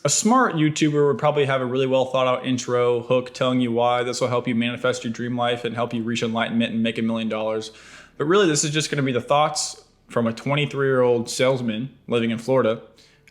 A smart YouTuber would probably have a really well thought out intro hook telling you why this will help you manifest your dream life and help you reach enlightenment and make $1 million. But really, this is just going to be the thoughts from a 23-year-old salesman living in Florida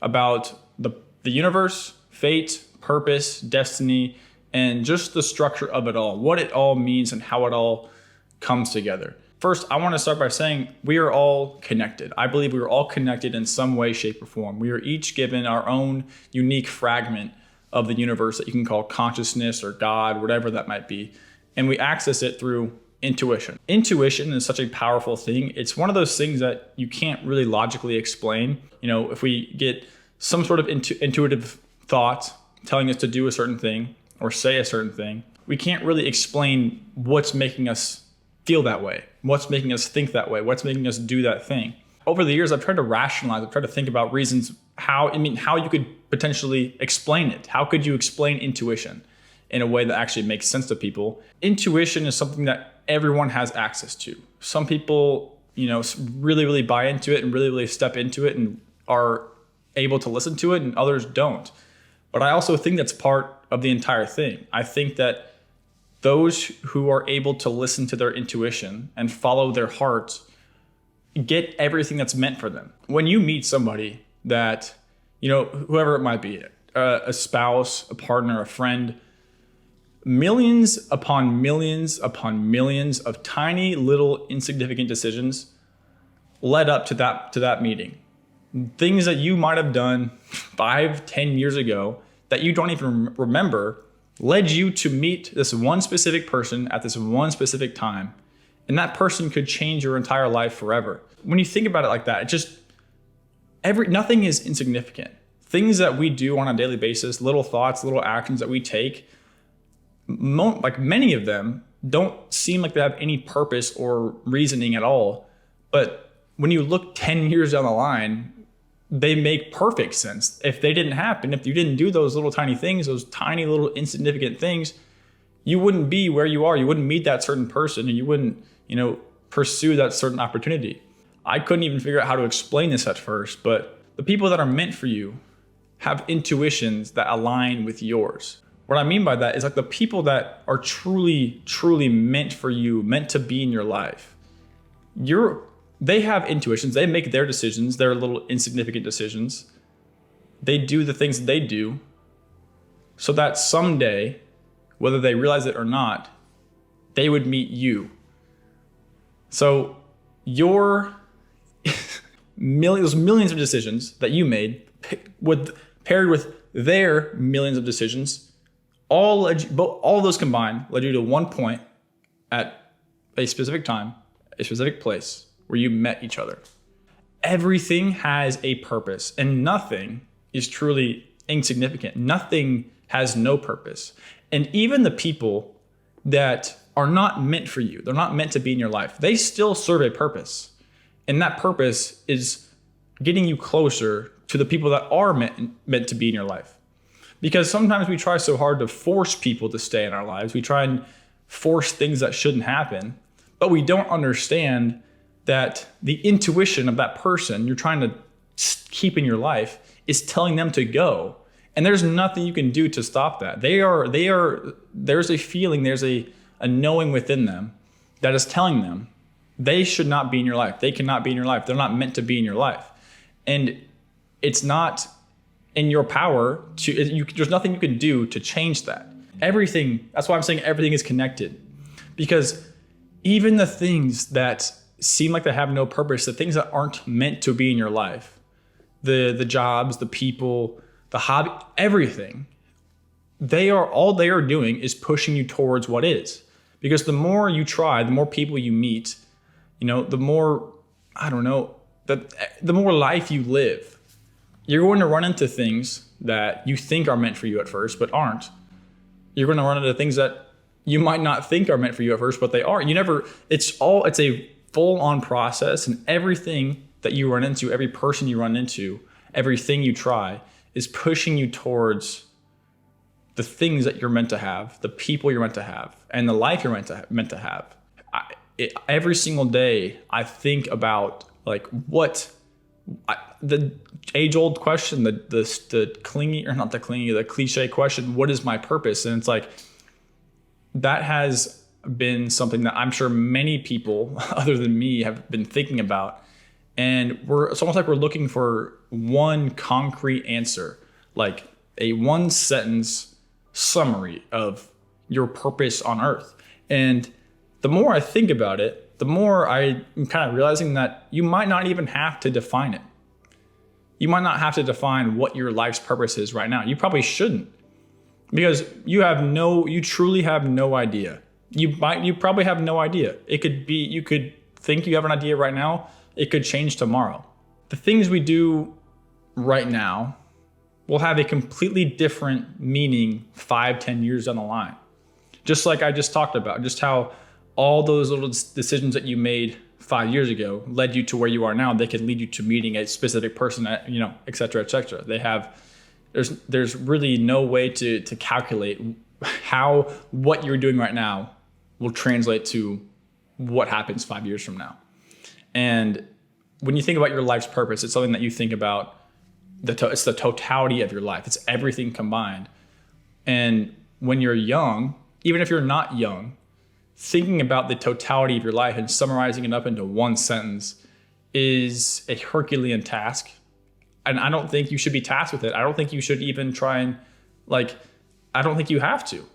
about the universe, fate, purpose, destiny, and just the structure of it all, what it all means and how it all comes together. First, I want to start by saying we are all connected. I believe we are all connected in some way, shape, or form. We are each given our own unique fragment of the universe that you can call consciousness or God, whatever that might be. And we access it through intuition. Intuition is such a powerful thing. It's one of those things that you can't really logically explain. You know, if we get some sort of intuitive thought telling us to do a certain thing or say a certain thing, we can't really explain what's making us feel that way, what's making us think that way, what's making us do that thing. Over the years, I've tried to rationalize, I've tried to think about reasons how you could potentially explain it. How could you explain intuition in a way that actually makes sense to people? Intuition is something that everyone has access to. Some people, really, really buy into it and really, really step into it and are able to listen to it, and others don't. But I also think that's part of the entire thing. I think that those who are able to listen to their intuition and follow their heart get everything that's meant for them. When you meet somebody that, whoever it might be, a spouse, a partner, a friend, millions upon millions upon millions of tiny little insignificant decisions led up to that meeting. Things that you might have done 5-10 years ago that you don't even remember led you to meet this one specific person at this one specific time. And that person could change your entire life forever. When you think about it like that, nothing is insignificant. Things that we do on a daily basis, little thoughts, little actions that we take, like many of them don't seem like they have any purpose or reasoning at all. But when you look 10 years down the line, they make perfect sense. If they didn't happen, if you didn't do those little tiny things, those tiny little insignificant things, you wouldn't be where you are. You wouldn't meet that certain person, and you wouldn't, pursue that certain opportunity. I couldn't even figure out how to explain this at first, but the people that are meant for you have intuitions that align with yours. What I mean by that is like the people that are truly, truly meant for you, meant to be in your life. They have intuitions. They make their decisions, their little insignificant decisions. They do the things that they do so that someday, whether they realize it or not, they would meet you. So your millions of decisions that you made paired with their millions of decisions, all of those combined led you to one point at a specific time, a specific place, where you met each other. Everything has a purpose, and nothing is truly insignificant. Nothing has no purpose. And even the people that are not meant for you, they're not meant to be in your life, they still serve a purpose. And that purpose is getting you closer to the people that are meant to be in your life. Because sometimes we try so hard to force people to stay in our lives. We try and force things that shouldn't happen, but we don't understand that the intuition of that person you're trying to keep in your life is telling them to go. And there's nothing you can do to stop that. There's a feeling, there's a knowing within them that is telling them they should not be in your life. They cannot be in your life. They're not meant to be in your life. And it's not in your power there's nothing you can do to change that. That's why I'm saying everything is connected. Because even the things that seem like they have no purpose, the things that aren't meant to be in your life, the jobs, the people, the hobby, everything, all they are doing is pushing you towards what is. Because the more you try, the more people you meet, the more, the more life you live, you're going to run into things that you think are meant for you at first, but aren't. You're going to run into things that you might not think are meant for you at first, but they are. It's a full-on process, and everything that you run into, every person you run into, everything you try is pushing you towards the things that you're meant to have, the people you're meant to have, and the life you're meant to have. Every single day, I think about like the age-old question, the clingy, or not the clingy, the cliche question, what is my purpose? And it's like, that has been something that I'm sure many people other than me have been thinking about. And it's almost like we're looking for one concrete answer, like a one sentence summary of your purpose on earth. And the more I think about it, the more I'm kind of realizing that you might not even have to define it. You might not have to define what your life's purpose is right now. You probably shouldn't, because you truly have no idea. You probably have no idea. It could be, you could think you have an idea right now. It could change tomorrow. The things we do right now will have a completely different meaning 5-10 years down the line. Just like I just talked about, just how all those little decisions that you made 5 years ago led you to where you are now. They could lead you to meeting a specific person, et cetera, et cetera. There's really no way to calculate how what you're doing right now will translate to what happens 5 years from now. And when you think about your life's purpose, it's something that you think about. It's the totality of your life. It's everything combined. And when you're young, even if you're not young, thinking about the totality of your life and summarizing it up into one sentence is a Herculean task. And I don't think you should be tasked with it. I don't think you should even try and I don't think you have to.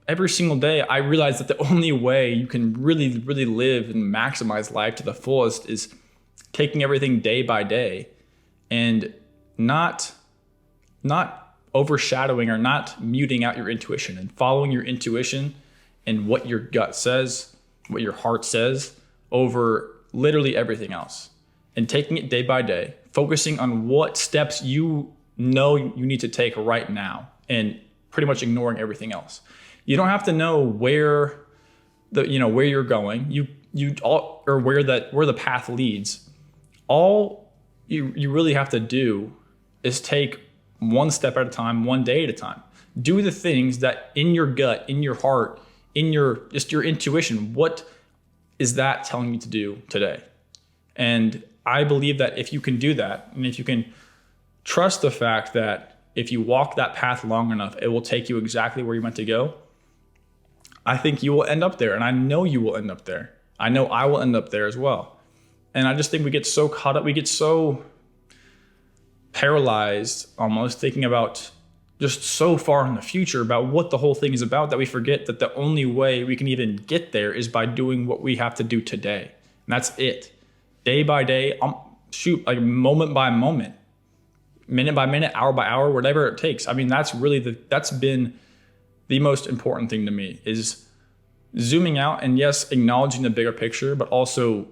Every single day, I realize that the only way you can really, really live and maximize life to the fullest is taking everything day by day and not overshadowing or not muting out your intuition, and following your intuition and what your gut says, what your heart says, over literally everything else, and taking it day by day, focusing on what steps you know you need to take right now, and pretty much ignoring everything else. You don't have to know where you're going, or where the path leads. All you really have to do is take one step at a time, one day at a time. Do the things that in your gut, in your heart, in your intuition, what is that telling you to do today? And I believe that if you can do that, and if you can trust the fact that if you walk that path long enough, it will take you exactly where you're meant to go, I think you will end up there. And I know you will end up there. I know I will end up there as well. And I just think we get so caught up, we get so paralyzed almost thinking about just so far in the future about what the whole thing is about, that we forget that the only way we can even get there is by doing what we have to do today. And that's it. Day by day, like moment by moment, minute by minute, hour by hour, whatever it takes. I mean, that's been the most important thing to me, is zooming out and yes, acknowledging the bigger picture, but also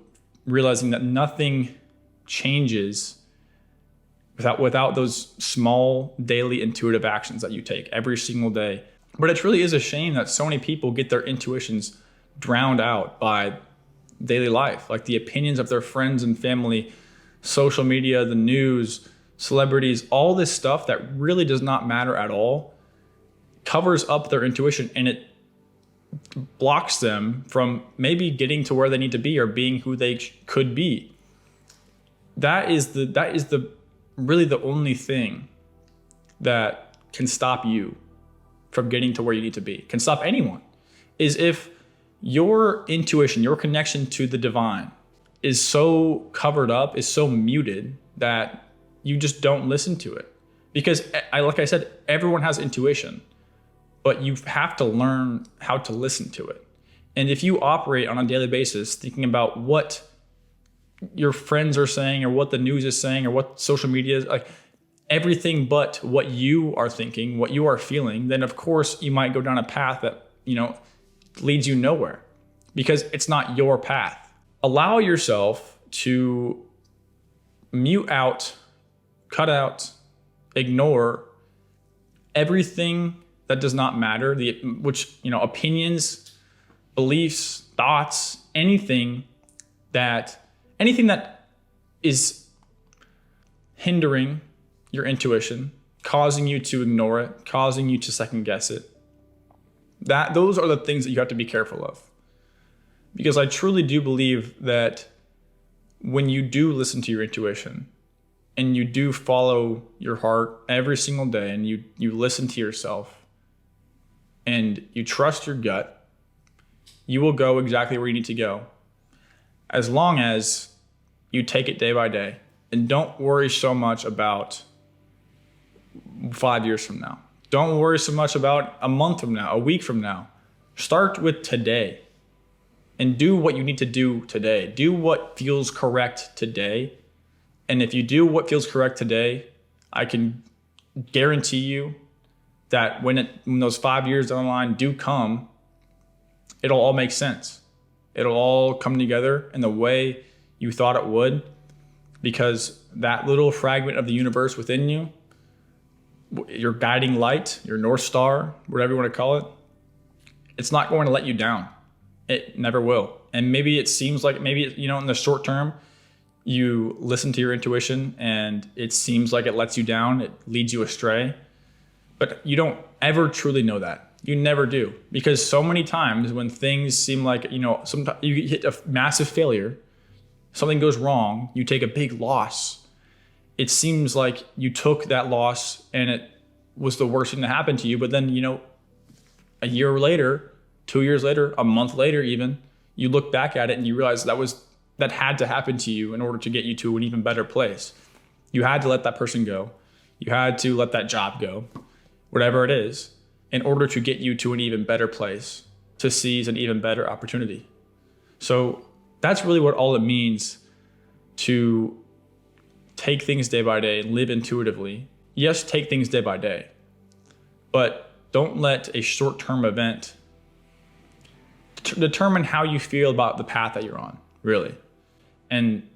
realizing that nothing changes without those small daily intuitive actions that you take every single day. But it really is a shame that so many people get their intuitions drowned out by daily life, like the opinions of their friends and family, social media, the news, celebrities, all this stuff that really does not matter at all covers up their intuition, and it blocks them from maybe getting to where they need to be or being who they could be. That is really the only thing that can stop you from getting to where you need to be, can stop anyone, is if your intuition, your connection to the divine is so covered up, is so muted that you just don't listen to it. Because like I said, everyone has intuition, but you have to learn how to listen to it. And if you operate on a daily basis thinking about what your friends are saying or what the news is saying or what social media is, like everything but what you are thinking, what you are feeling, then of course you might go down a path that, leads you nowhere, because it's not your path. Allow yourself to mute out, cut out, ignore everything that does not matter, opinions, beliefs, thoughts, anything that is hindering your intuition, causing you to ignore it, causing you to second guess it. Those are the things that you have to be careful of. Because I truly do believe that when you do listen to your intuition, and you do follow your heart every single day, and you listen to yourself and you trust your gut, you will go exactly where you need to go, as long as you take it day by day and don't worry so much about 5 years from now. Don't worry so much about a month from now, a week from now. Start with today and do what you need to do today. Do what feels correct today. And if you do what feels correct today, I can guarantee you that when those 5 years down the line do come, it'll all make sense. It'll all come together in the way you thought it would, because that little fragment of the universe within you, your guiding light, your North Star, whatever you want to call it, it's not going to let you down. It never will. And maybe it seems like in the short term, you listen to your intuition and it seems like it lets you down. It leads you astray. But you don't ever truly know that. You never do. Because so many times when things seem like, sometimes you hit a massive failure, something goes wrong, you take a big loss. It seems like you took that loss and it was the worst thing to happen to you. But then, a year later, 2 years later, a month later even, you look back at it and you realize that had to happen to you in order to get you to an even better place. You had to let that person go. You had to let that job go, whatever it is, in order to get you to an even better place, to seize an even better opportunity. So that's really what all it means to take things day by day and live intuitively. Yes, take things day by day, but don't let a short-term event determine how you feel about the path that you're on, really. And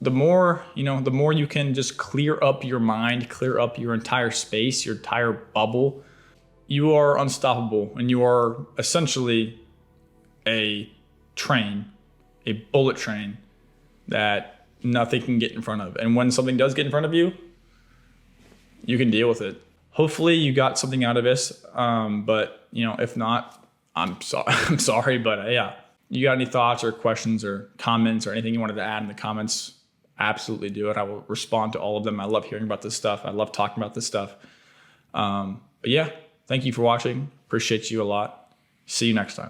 the more you can just clear up your mind, clear up your entire space, your entire bubble, you are unstoppable, and you are essentially a train, a bullet train that nothing can get in front of. And when something does get in front of you, you can deal with it. Hopefully you got something out of this, but if not, I'm sorry, but yeah. You got any thoughts or questions or comments or anything you wanted to add in the comments, absolutely do it. I will respond to all of them. I love hearing about this stuff. I love talking about this stuff. But yeah, thank you for watching. Appreciate you a lot. See you next time.